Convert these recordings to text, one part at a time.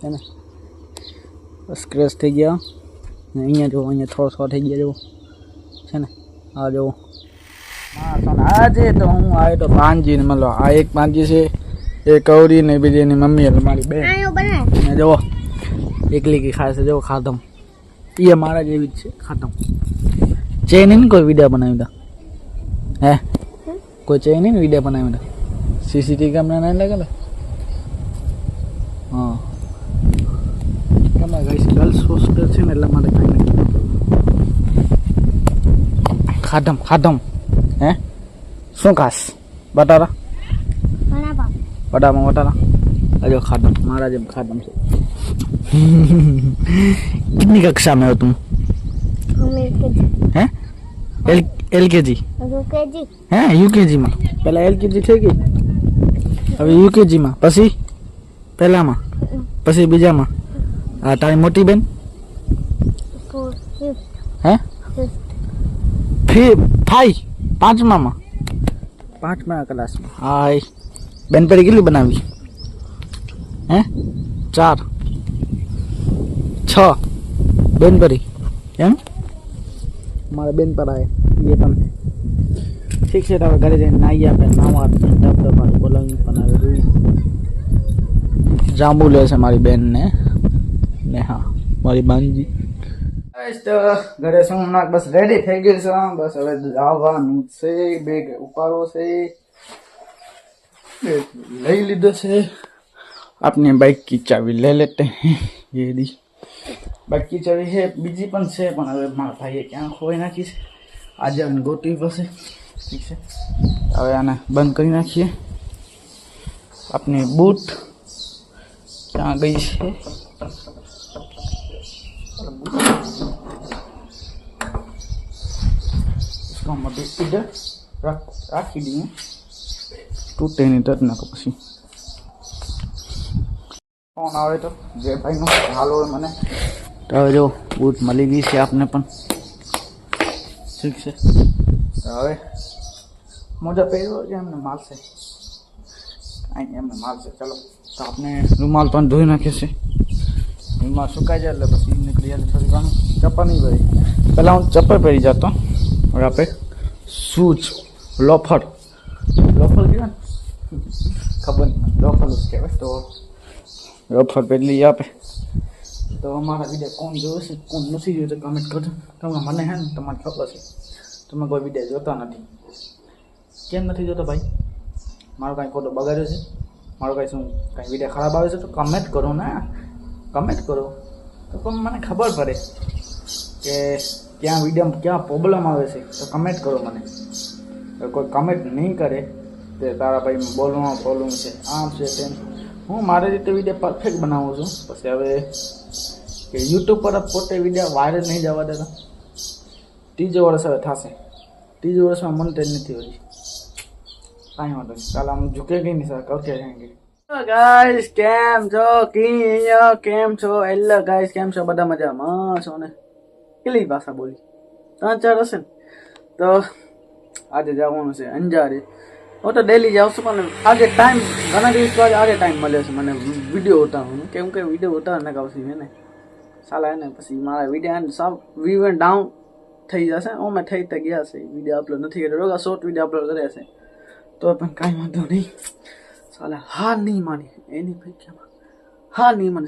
है ना स्क्रैच થઈ ગયા ને અહીંયા જો અહીંયા થોડો થઈ ગયા જો છે ને આ જો હા તો આજે તો હું આવ્યો તો પાંજી ને મતલબ આ એક પાંજી છે એ કૌરી ને બીજી એની મમ્મી એટલે મારી બેન ને જો એકલી કી ખાય છે જો ખાધમ ये मारा जेवी છે ખાધમ ચેન ને કોઈ વિડિયો બનાવ્યો હતા હે કોઈ ચેન ને વિડિયો બનાવ્યો હતા સીસીટીવી કેમેરા ના લગાડે હા કેમેરા ગાઈસ ગર્લ્સ હોસ્ટેલ છે ને એટલે મારે કાઈ નહીં ખાધમ હે શું ખાસ બટારા બટારા अजो खादम महाराज खादम से कितनी कक्षा में हो तुम हैं एलकेजी हैं यूकेजी में पहला एलकेजी थे कि अभी यूकेजी में पसी पहला में पसी बीजा में आ तारी मोटी बेन हैं फिर फाई पांचमा क्लास में हाय बेन पर कितनी बनावी हैं 4 6 बेन परी एम हमारे बेन पर आए ये पण ठीक से तो घरे जઈને નાઈ આપે નાવા ડબ બોલાવી બનાવે રૂઈ જાંબુ લે છે મારી બેન ને હા મારી બાંજી તો ઘરે શું ના બસ રેડી થઈ ગઈ છે બસ હવે આવવાનું છે બેગ ઉપાડો છે લઈ લીધો છે अपने बाइक की चाबी ले लेते हैं ये दी बाइक की चाबी है बीजी पण से पण હવે મારા ભાઈએ ક્યાં ખોઈ નાખી છે આજે આને ગોતી પડશે ઠીક છે હવે આને બંધ કરી નાખીએ अपने बूट ક્યાં ગઈ છે इसको हम अभी इधर રાખી દઈએ તૂટે નહીં તો ના પછી फोन आवे तो जय भाई नो हालो मने तो जो बूट मली गई से आपने पण ठीक से હવે मोजा પહેર્યો છે એમને માલ છે કાઈ એમને માલ છે ચલો તો આપણે રૂમાલ પણ ધોઈ નાખીએ છે રૂમાલ સુકાઈ જાય એટલે પછી નીકળી જાય થોડી વાર ચપ્પલ નહીં પહેરી પહેલા હું ચપ્પલ પહેરી જતો હવે આપણે શૂઝ લોફર કહેવાય ખબર નહીં લોફર જ કહેવાય તો रफर पे ली आप तो हमारा वीडियो कौन जो से कौन नहीं जो तो कमेंट कर तो मैंने है तुम्हारी खबर से तुम्हें कोई वीडियो जोता नहीं केम नहीं जोता भाई मारो कहीं फोटो बगाड़ो से मारो कहीं कहीं वीडियो खराब आवे तो कमेंट करो ना कमेंट करो तो मैंने खबर पड़े कि क्या वीडियो में क्या प्रॉब्लम आवे से तो कमेंट करो मैंने तो कोई कमेंट नहीं करे तो तारा भाई बोलवा प्रॉब्लम से आम से तेम હું મારી રીતે વિડીયો પરફેક્ટ બનાવું છું પછી હવે કે યુટ્યુબ પર પોતે વિડીયો વાયરલ નહીં જવા દેતા ત્રીજો વર્ષ હવે થશે ત્રીજો વર્ષમાં મન તેજ નથી હોતી કાંઈ વાંધો નહીં ચાલ આમ ઝૂકે ગઈ નહીં સર કરતે જાएंगे ગાઈસ કેમ છો કેમ છો હેલો ગાઈસ કેમ છો બધા મજામાં છો ને કેટલી ભાષા બોલી 3-4 હશે ને તો આજે જવાનું છે અંજારે वो तो डेली जाऊँ सुबह आगे टाइम घना दिवस बाद आगे टाइम મળે છે મને વિડિયો ઉતારવાનો કેમ કે વિડિયો ઉતારને કાવસી હે ને સાલા હે ને પછી મારા વિડિયો સબ વ્યૂ ડાઉન થઈ જશે ઓ મે થઈ તો ગયા છે વિડિયો અપલોડ નથી કર્યો રોગા શોર્ટ વિડિયો અપલોડ કર્યા છે તો પણ કાઈ વાંધો નહીં સાલા હા નહીં માની એની ભાઈ કેમ હા નહીં માને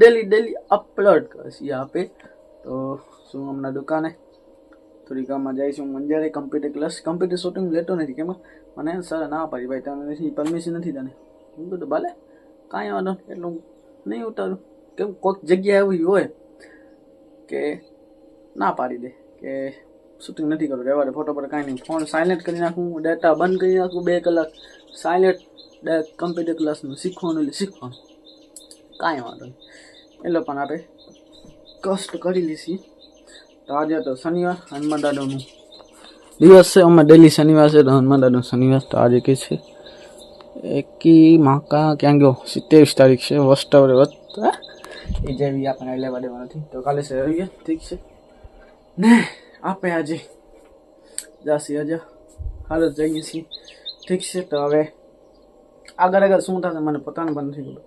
डेली अपलोड કરશે यहाँ पे तो શું હમણાં દુકાને થોડી કામમાં જઈશું મંજારે કમ્પ્યુટર શૂટિંગ લેતો નથી કેમ મને સર ના પાડી ભાઈ તમે નથી પરમિશન નથી તને હું તો ભલે કાંઈ વાંધો એટલું નહીં ઉતારું કેમ કોઈક જગ્યા એવી હોય કે ના પાડી દે કે શૂટિંગ નથી કરું રહેવા દે ફોટો પર કાંઈ નહીં ફોન સાયલેન્ટ કરી નાખું ડેટા બંધ કરી નાખું 2 કલાક સાયલેન્ટ કમ્પ્યુટર ક્લાસનું શીખવાનું એટલે શીખવાનું કાંઈ વાંધો નહીં એટલે પણ આપણે કષ્ટ કરી લઈશું तो आज तो शनिवार हनुमान दादा दिवस से अमे डेली शनिवार से हनुमान दादा शनिवार तो आज के छे एकी माँ का क्या गयो 27 तारीख से वस्टर એ જેવી આપણે લેવા દેવા નથી તો કાલે છે રવિ ઠીક છે ને આપણે આજે જાસી આજે હાલ જઈએ છીએ ઠીક છે તો હવે આગળ શું થશે મને પતાને પણ નથી ખબર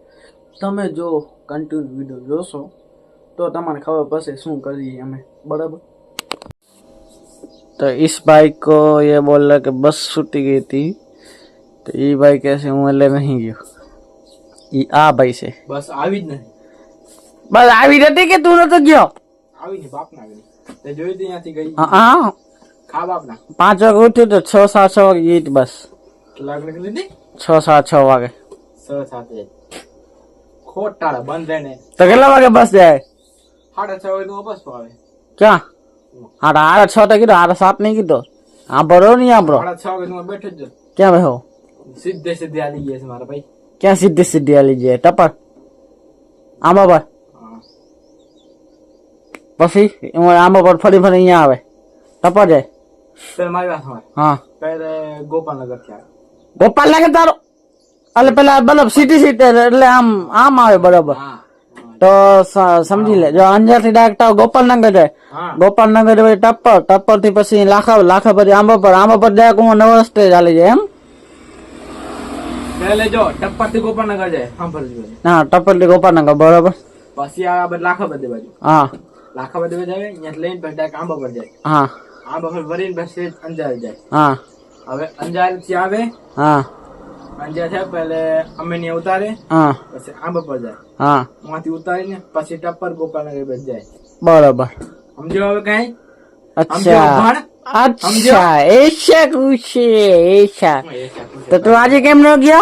તમે જો કન્ટિન્યુ વિડીયો જોશો તો તમને ખબર પડશે શું કરીએ અમે, बराबर। तो इस भाई को ये बोल रहा कि बस छूटी गई थी, तो ये भाई कैसे हूँ ले नहीं गयो आ भाई से बस આવી જ નહીં, बस આવી નથી કે તું નતો ગયો? આવી ને બાપ ના આવી તે જોઈ દી ત્યાંથી ગઈ। હા ખા બાપ ના 5 વાગે ઉઠ્યો તો 6-7 વાગે ગઈ હતી બસ। લાગ નીકળી હતી 6-6 વાગે 6-7 ખોટાળા બંધ રહીને તો કેટલા વાગે બસ જાય? 6:30 વાગે નો બસ આવે ક્યાં? 6:30 તો કીધો, 7:30 નહીં કીધો। હા બરો નહીં આપણો 6:30 વાગે નો બેઠો જ ક્યાં બેહો? સીધે સીધે આલી ગયા છે મારા ભાઈ। ક્યાં સીધી સીધી આલી જાય? ટપર આંબા પર પછી આંબા પર ફરી ફરી અહીંયા આવે ટપર જાય પેલા મારી વાત સાંભળ। હા પહેલે ગોપાલનગર થી આવે। ગોપાલનગર તારો એટલે પેલા બરાબર સિટી સિટી એટલે આમ આમ આવે બરાબર। હા તો સમજી લે, જો અંજાર થી ડાયરેક્ટ ગોપાલનગર જાય, ગોપાલનગર પછી ટપ્પર થી પછી લાખા પછી આંબા પર જાય હું નવો સ્ટેજ હાલી જાય એમ। પહેલે જો ટપ્પર થી ગોપાલનગર જાય સાંભળજો। હા ટપ્પર થી ગોપાલનગર બરાબર, પછી આ લાખા બધે બાજુ। હા લાખા બધે બાજુ આવે, અહીંયા લઈને પછી ડાયરેક્ટ આંબા પર જાય। હા આંબા પર વરીને પછી અંજાર જાય। હા હવે અંજાર થી આવે, હા અંજાર થી પહેલે અમેની ઉતારે, હા પછી આંબા પર જાય, હા ત્યાંથી ઉતારીને પછી ટપ્પર ગોપાલનગર બસ જાય બરાબર। સમજો હવે કઈ? અચ્છા अच्छा ऐसा कुछ ऐसा। तो तू आज केम न गया?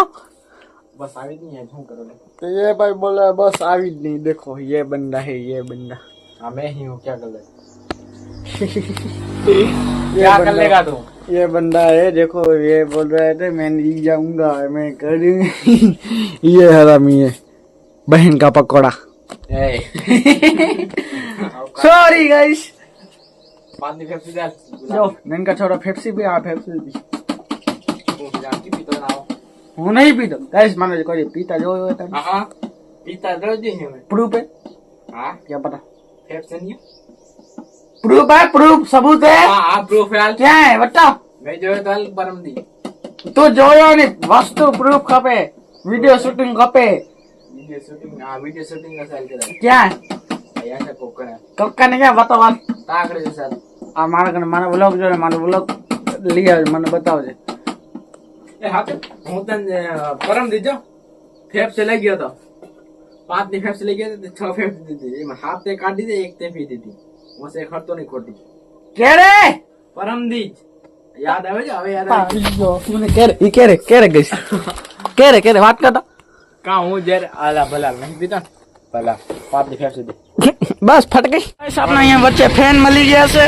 बस આવી જ નહીં, શું કરો? तो ये भाई बोला बस આવી જ नहीं, देखो ये बंदा है, ये बंदा। हाँ मैं ही हूँ, क्या कर ले क्या कर लेगा तू? ये बंदा है, देखो ये बोल रहा है मैं नहीं जाऊंगा, मैं करूंगा। ये हरामी है, बहन का पकौड़ा। सॉरी गाइस, पानी पेप्सी डाल जो नन का छोरा पेप्सी भी आ पेप्सी भी जानती पीतो ना हो। હું નહીં પીતો ગાઈસ, મને કોઈ પીતા જોયો હોય તમે? हाँ पीता रोज ही हूँ मैं। प्रूफ है? हाँ क्या पता? पेप्सी नहीं है? प्रूफ है, प्रूफ सबूत है? हाँ हाँ प्रूफ है। क्या है बताओ? मैं जो है तो परम दी તું જોયો ને વસ્તુ પ્રૂફ ખપે, વિડિયો શૂટિંગ ખપે। वीडियो शूटिंग, हाँ वीडियो शूटिंग का साल के क्या यहाँ से कोकर है કક્કા ને ક્યાં બતાવવા? ताकड़े जो साल આ મારા કને મારો વ્લોગ જો ને, મારો વ્લોગ લઈ આવે મને બતાવજે। એ હા હું તને પરમ દીજો ફેફ से લઈ ગયો તો 5 ની ફેફ से લઈ ગયો તો 6 ફેફ દીધી, એમાં હાથ તે કાઢી દે, એક તે પી દીધી, મોસે ખર્ચો નહીં ખોટી। કેરે પરમ દીજ યાદ આવે છે હવે? યાદ આવે મને કેરે ઈ કેરે ગઈસ કેરે વાત કરતા કા હું જ્યારે આલા ભલા નહીં પીતા ભલા 5 ની ફેફ से દે બસ ફટ ગઈ। ગાઈસ આપણે અહીંયા વચ્ચે ફેન મળી ગયા છે,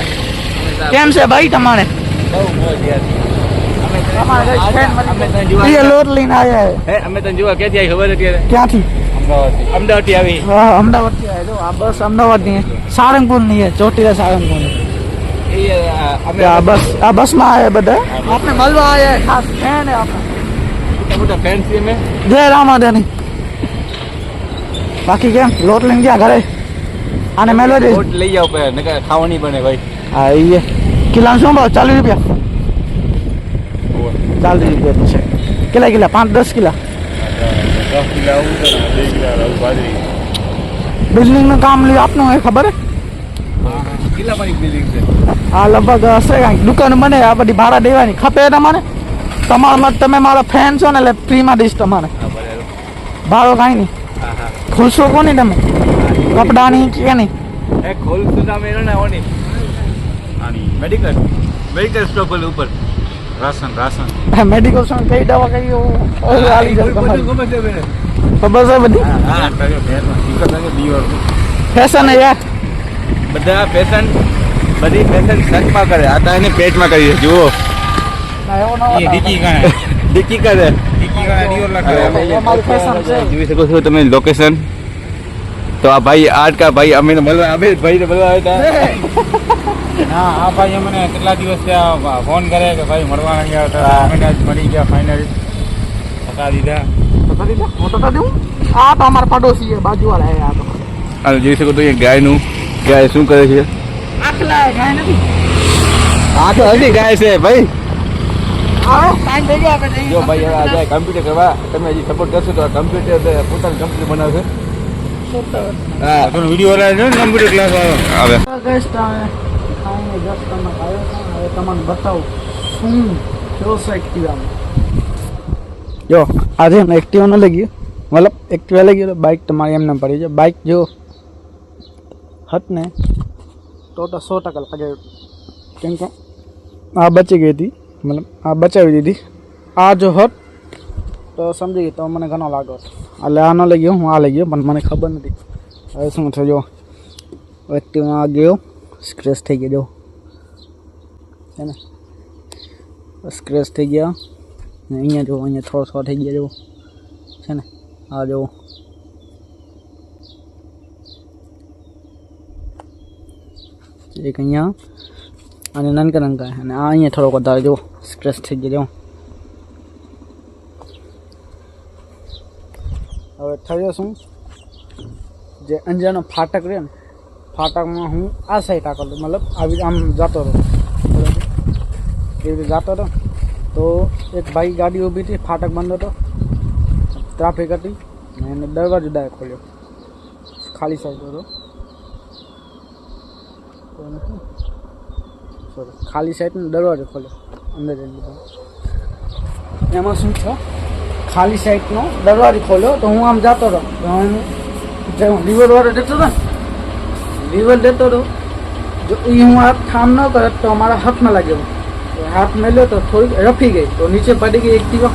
કેમ છે ભાઈ તમારે? બહુ મોજ યાર। તમારે ગાઈસ ફેન મળી ગયા, એ લોટ લઈને આયા હે અમે તને જોવા ક્યાંથી આવી ખબર હતી? ક્યાંથી? અમદાવાદથી આવી। હા અમદાવાદ થી આવ્યો, આ બસ અમદાવાદ ની સારંગપુર ની है, ચોટીલા સારંગપુર ની। અમે આ બસ માં આયા બધા, આપણે મળવા આયા, ખાસ ફેન है આપણા, મોટા ફેન છીએ અમે। જય રામાધણી। બાકી કેમ લોટ લઈને ગયા ઘરે? આને મેલો દે, લોટ લઈ જાવ પે નકર ખાવા નહીં બને ભાઈ। હા એ કિલો શું ભાવ? 40 રૂપિયા। 40 રૂપિયા છે કિલા 5-10 કિલા। 10 કિલો આવું છે, 2 કિલો આવું બાજરી। બિલ્ડિંગ નું કામ લ્યો આપનું હોય ખબર હે? હા કિલા મારી બિલ્ડિંગ છે। આ લગભગ હશે કાંઈક દુકાન બને, આ બધી ભાડા દેવાની ખપે તમારે? તમારા તમે મારા ફેન છો ને એટલે ફ્રીમાં દઈશ તમારે, ભાડો કાંઈ નહીં। હા હા ખુલશો કોની તમે? કપડાની કે નહીં? એ ખોલ સુધા મેરો ને ઓની આની મેડિકલ સ્ટોર પર ઉપર રાશન મેડિકલ શોપ કઈ દવા કઈ આલી જાય તમારી ખબર છે બધી? હા કર્યો ફેર ફેશન હે યાર, બધા ફેશન બધી ફેશન શર્ટમાં કરે, આ તો એને પેટમાં કરી જુઓ। એ ડીકી કરે ડિયોર લગાવે। અમારી ફેશન છે, જોઈ શકો છો તમે લોકેશન। તો આ ભાઈ આજ કા ભાઈ અમે મળવા આવે, ભાઈ ને મળવા આવ્યા હતા। હા આ ભાઈ અમને કેટલા દિવસ ત્યાં ફોન કરે કે ભાઈ મળવા નહીં આવતા, અમે આજ મળી ગયા ફાઇનલી, બતા દીધા। હું તો દઉં। આ તો અમારા પડોશી છે, બાજુવાળા હે। આ તો આ જોઈ શકો તો એ ગાય શું કરે છે? આખલા ગાય નથી, આ તો હજી ગાય છે ભાઈ। ટાઈમ થઈ ગયો આપણે જો ભાઈ હવે આજે કમ્પ્યુટર કરવા તમે હજી સપોર્ટ કરશો તો કમ્પ્યુટર પોતાનું કમ્પ્યુટર બનાવશે. હા પણ વિડીયો વાળા છે ને કમ્પ્યુટર ક્લાસ આવે. ગેસ તમે ખાઈને જસ્ટ તમે આવ્યો છો હવે તમને બતાવું શું કેવો છે એક્ટિવામાં. જો આજે એક્ટિવા ન લઈ ગયું મતલબ એક્ટિવા લઈ ગયો બાઇક તમારી એમને પડી છે. બાઇક જો હત ને તો 100% લાગે કેમ કે આ બચી ગઈ હતી મતલબ આ બચાવી દીધી. આ જો હોત તો સમજી ગઈ તો મને ઘણો લાગ્યો એટલે આ ન લઈ ગયો હું આ લઈ ગયો પણ મને ખબર નથી હવે શું થયું. જો એક્ટિવા ગયો સ્ક્રેચ થઈ ગયો જો છે ને સ્ક્રેચ થઈ ગયા ને અહીંયા જો અહીંયા થોડો થઈ ગયા જો છે ને આ જો એક અહીંયા અને નાનકા અને આ અહીંયા થોડોક વધારે જો સ્ક્રેચ થઈ ગયો. હવે થયો શું જે અંજારનો ફાટક રહ્યો ને ફાટકમાં હું આ સાઈડ આકલો મતલબ આવી આમ જતો હતો એવી રીતે જતો હતો તો એક ભાઈ ગાડી ઊભી હતી ફાટક બંધ હતો ટ્રાફિક હતી ને એને દરવાજો ડાયરેક્ટ ખોલ્યો ખાલી સાઈડ હતો ખાલી સાઈડનો દરવાજો ખોલ્યો અંદર જઈ લીધો. એમાં શું છે ખાલી સાઈડનો દરવાજો ખોલ્યો તો હું આમ જતો હતો લીવર વાળો દેતો હતો લીવર દેતો હતો જો એ હું હાથ કામ ન કરે તો અમારા હાથમાં લાગ્યો હાથ મેલ્યો તો થોડીક રફી ગઈ તો નીચે પડી ગઈ એક્ટિવા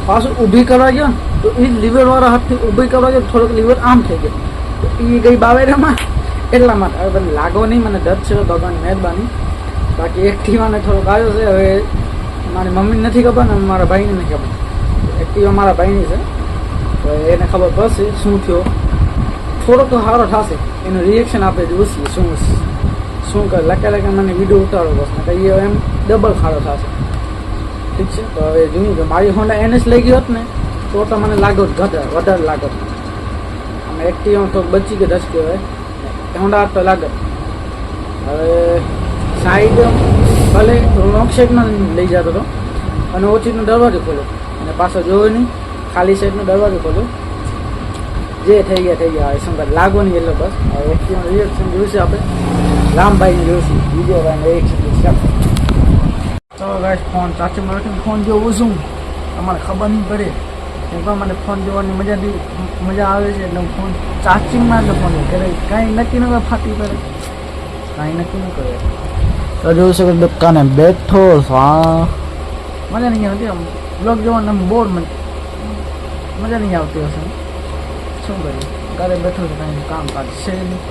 પાછું ઊભી કરવા ગયો ને તો એ લીવર વાળા હાથથી ઊભી કરવા ગયો થોડોક લીવર આમ થઈ ગયો તો એ ગઈ બાવેરામાં એટલા માટે હવે મને લાગો નહીં મને ડર છે ભગવાન મહેરબાની બાકી એક્ટિવાને થોડોક આવ્યો છે હવે મારી મમ્મીને નથી ખબર ને મારા ભાઈને નથી ખબર એક્ટિવા મારા ભાઈની છે તો એને ખબર પડશે શું થયો થોડોક તો સારો થશે એનું રિએક્શન આપણે જોઈશું શું કરે લખે મને વિડીયો ઉતારો બસ ને કહીએ એમ ડબલ ખાડો થશે ઠીક છે. તો હવે જોયું કે મારી હોન્ડા NS લઈ ગયો હોત ને તો મને લાગો વધારે લાગત અમે એક્ટિવા તો બચી ગયો દસ કહેવાય હોન્ડા તો લાગત. હવે સાઈડ ભલે રોંગ સાઈડમાં લઈ જતો હતો અને ઓછીનો દરવાજો ખોલ્યો અને પાછો જોયો નહીં ખાલી સાઈડનો દરવાજો ખોલ્યો જે થઈ ગયા હવે શું કરે લાગો નહીં એટલે બસ હવે એક્ટિવાનું રિએક્શન જોઈશે આપણે રામભાઈને જોઈશું બીજો ભાઈને રિએક્શન જોઈશે આપણે. તો ગાઈસ ફોન ચાર્જિંગમાં રાખીને ફોન જોવું શું તમારે ખબર નહીં પડે કેમ કે મને ફોન જોવાની મજા આવે છે એટલે હું ફોન ચાર્જિંગમાં એટલે ફોન કરે કાંઈ નક્કી ન કરે ફાટી પડે કાંઈ નક્કી ન કરે તો જોઈ શકો દુકાને બેઠો મજા નહીં આવતી આમ બ્લોગ જોવાનું બોર મજા નહીં આવતી હશે શું કરીએ ઘરે બેઠો તો કાંઈ કામકાજ છે નહીં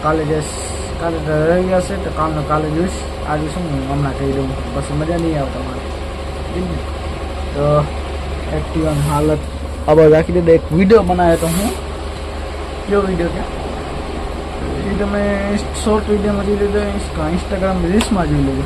કાલે રહી હશે તો કાલે જોઈશ આજે શું હમણાં કહી દઉં પછી મજા નહીં આવતા મારે તો એક્ટિવાની હાલત આবার રાખી દીધો. એક વિડીયો બનાવ્યો તો હું જો વિડીયો ક્યાં એ તમે શોર્ટ વિડીયોમાં જોઈ લીધો ઇન્સ્ટાગ્રામ રીલ્સમાં જોઈ લેજો.